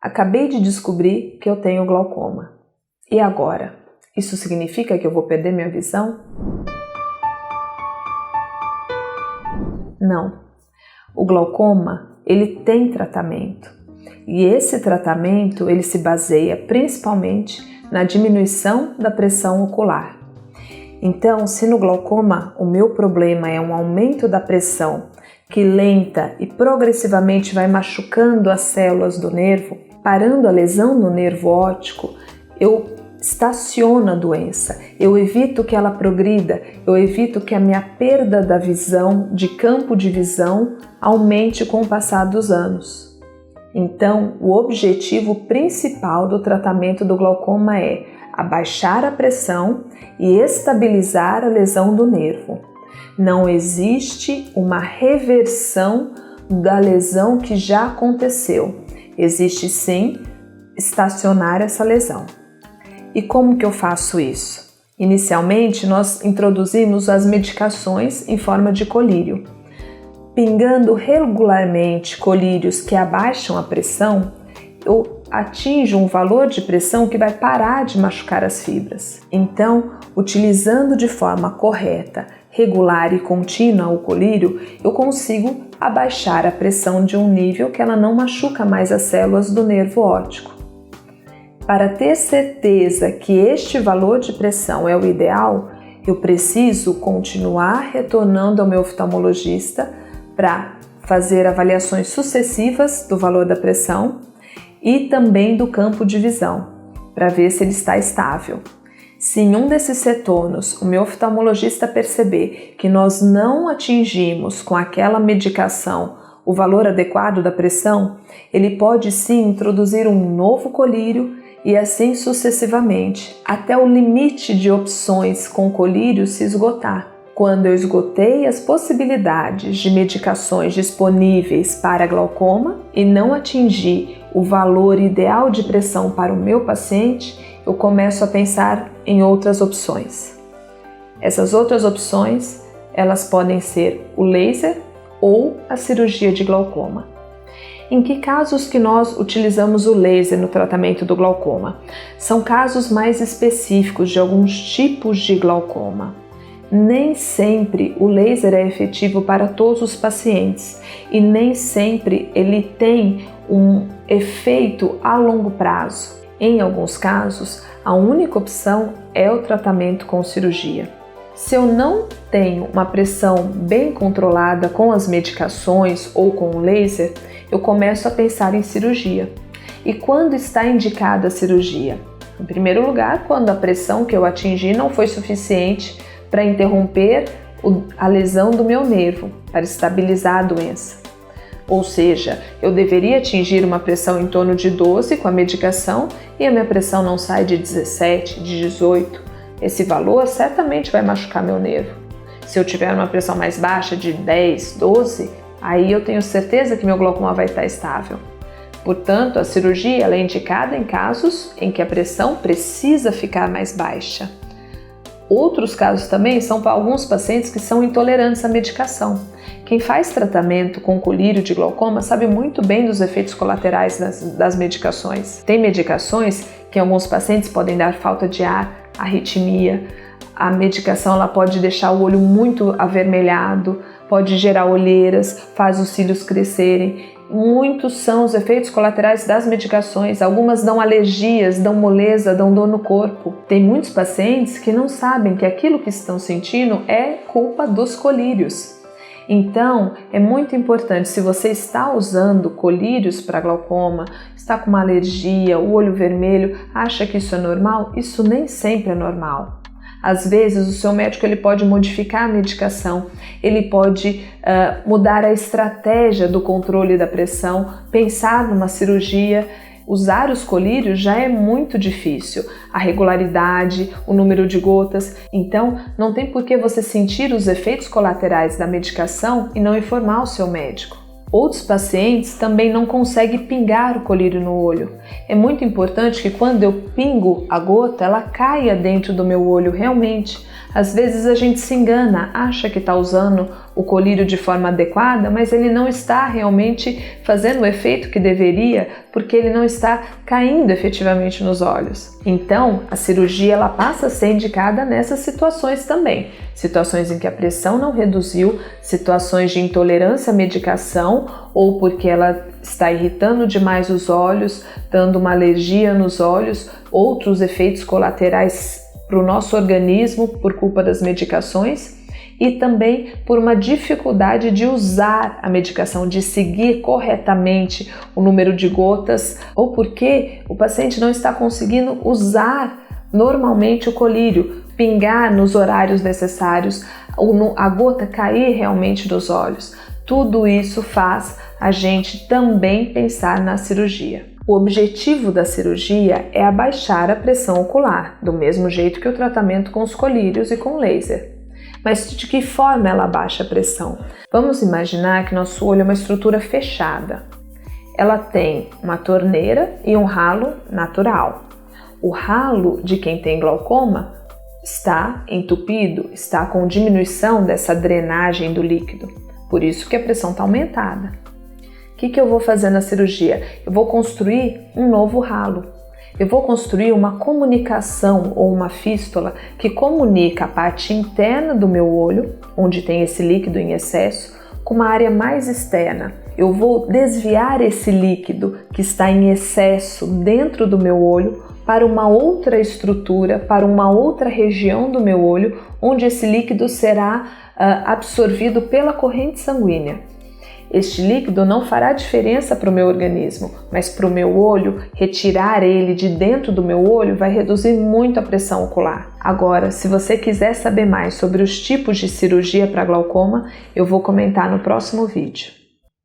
Acabei de descobrir que eu tenho glaucoma. E agora? Isso significa que eu vou perder minha visão? Não. O glaucoma, ele tem tratamento. E esse tratamento, ele se baseia principalmente na diminuição da pressão ocular. Então, se no glaucoma o meu problema é um aumento da pressão que lenta e progressivamente vai machucando as células do nervo, parando a lesão no nervo óptico, eu estaciono a doença, eu evito que ela progrida, eu evito que a minha perda da visão, de campo de visão, aumente com o passar dos anos. Então, o objetivo principal do tratamento do glaucoma é abaixar a pressão e estabilizar a lesão do nervo. Não existe uma reversão da lesão que já aconteceu. Existe sim estacionar essa lesão. E como que eu faço isso? Inicialmente, nós introduzimos as medicações em forma de colírio. Pingando regularmente colírios que abaixam a pressão, eu atinjo um valor de pressão que vai parar de machucar as fibras. Então, utilizando de forma correta, regular e contínua o colírio, eu consigo abaixar a pressão de um nível que ela não machuca mais as células do nervo óptico. Para ter certeza que este valor de pressão é o ideal, eu preciso continuar retornando ao meu oftalmologista para fazer avaliações sucessivas do valor da pressão e também do campo de visão, para ver se ele está estável. Se em um desses retornos o meu oftalmologista perceber que nós não atingimos com aquela medicação o valor adequado da pressão, ele pode sim introduzir um novo colírio e assim sucessivamente, até o limite de opções com colírio se esgotar. Quando eu esgotei as possibilidades de medicações disponíveis para glaucoma e não atingi o valor ideal de pressão para o meu paciente, eu começo a pensar em outras opções. Essas outras opções, elas podem ser o laser ou a cirurgia de glaucoma. Em que casos que nós utilizamos o laser no tratamento do glaucoma? São casos mais específicos de alguns tipos de glaucoma. Nem sempre o laser é efetivo para todos os pacientes e nem sempre ele tem um efeito a longo prazo. Em alguns casos, a única opção é o tratamento com cirurgia. Se eu não tenho uma pressão bem controlada com as medicações ou com o laser, eu começo a pensar em cirurgia. E quando está indicada a cirurgia? Em primeiro lugar, quando a pressão que eu atingi não foi suficiente para interromper a lesão do meu nervo, para estabilizar a doença. Ou seja, eu deveria atingir uma pressão em torno de 12 com a medicação e a minha pressão não sai de 17, de 18. Esse valor certamente vai machucar meu nervo. Se eu tiver uma pressão mais baixa de 10, 12, aí eu tenho certeza que meu glaucoma vai estar estável. Portanto, a cirurgia ela é indicada em casos em que a pressão precisa ficar mais baixa. Outros casos também são para alguns pacientes que são intolerantes à medicação. Quem faz tratamento com colírio de glaucoma sabe muito bem dos efeitos colaterais das medicações. Tem medicações que em alguns pacientes podem dar falta de ar, arritmia. A medicação ela pode deixar o olho muito avermelhado, pode gerar olheiras, faz os cílios crescerem. Muitos são os efeitos colaterais das medicações, algumas dão alergias, dão moleza, dão dor no corpo. Tem muitos pacientes que não sabem que aquilo que estão sentindo é culpa dos colírios. Então, é muito importante, se você está usando colírios para glaucoma, está com uma alergia, o olho vermelho, acha que isso é normal? Isso nem sempre é normal. Às vezes o seu médico ele pode modificar a medicação, ele pode mudar a estratégia do controle da pressão, pensar numa cirurgia. Usar os colírios já é muito difícil, a regularidade, o número de gotas, então não tem por que você sentir os efeitos colaterais da medicação e não informar o seu médico. Outros pacientes também não conseguem pingar o colírio no olho. É muito importante que quando eu pingo a gota, ela caia dentro do meu olho realmente. Às vezes a gente se engana, acha que está usando o colírio de forma adequada, mas ele não está realmente fazendo o efeito que deveria, porque ele não está caindo efetivamente nos olhos. Então, a cirurgia ela passa a ser indicada nessas situações também. Situações em que a pressão não reduziu, situações de intolerância à medicação ou porque ela está irritando demais os olhos, dando uma alergia nos olhos, outros efeitos colaterais para o nosso organismo por culpa das medicações e também por uma dificuldade de usar a medicação, de seguir corretamente o número de gotas ou porque o paciente não está conseguindo usar normalmente o colírio, pingar nos horários necessários, a gota cair realmente dos olhos. Tudo isso faz a gente também pensar na cirurgia. O objetivo da cirurgia é abaixar a pressão ocular, do mesmo jeito que o tratamento com os colírios e com laser. Mas de que forma ela abaixa a pressão? Vamos imaginar que nosso olho é uma estrutura fechada. Ela tem uma torneira e um ralo natural. O ralo de quem tem glaucoma está entupido, está com diminuição dessa drenagem do líquido. Por isso que a pressão está aumentada. O que eu vou fazer na cirurgia? Eu vou construir um novo ralo. Eu vou construir uma comunicação ou uma fístula que comunica a parte interna do meu olho, onde tem esse líquido em excesso, com uma área mais externa. Eu vou desviar esse líquido que está em excesso dentro do meu olho para uma outra estrutura, para uma outra região do meu olho, onde esse líquido será absorvido pela corrente sanguínea. Este líquido não fará diferença para o meu organismo, mas para o meu olho, retirar ele de dentro do meu olho vai reduzir muito a pressão ocular. Agora, se você quiser saber mais sobre os tipos de cirurgia para glaucoma, eu vou comentar no próximo vídeo.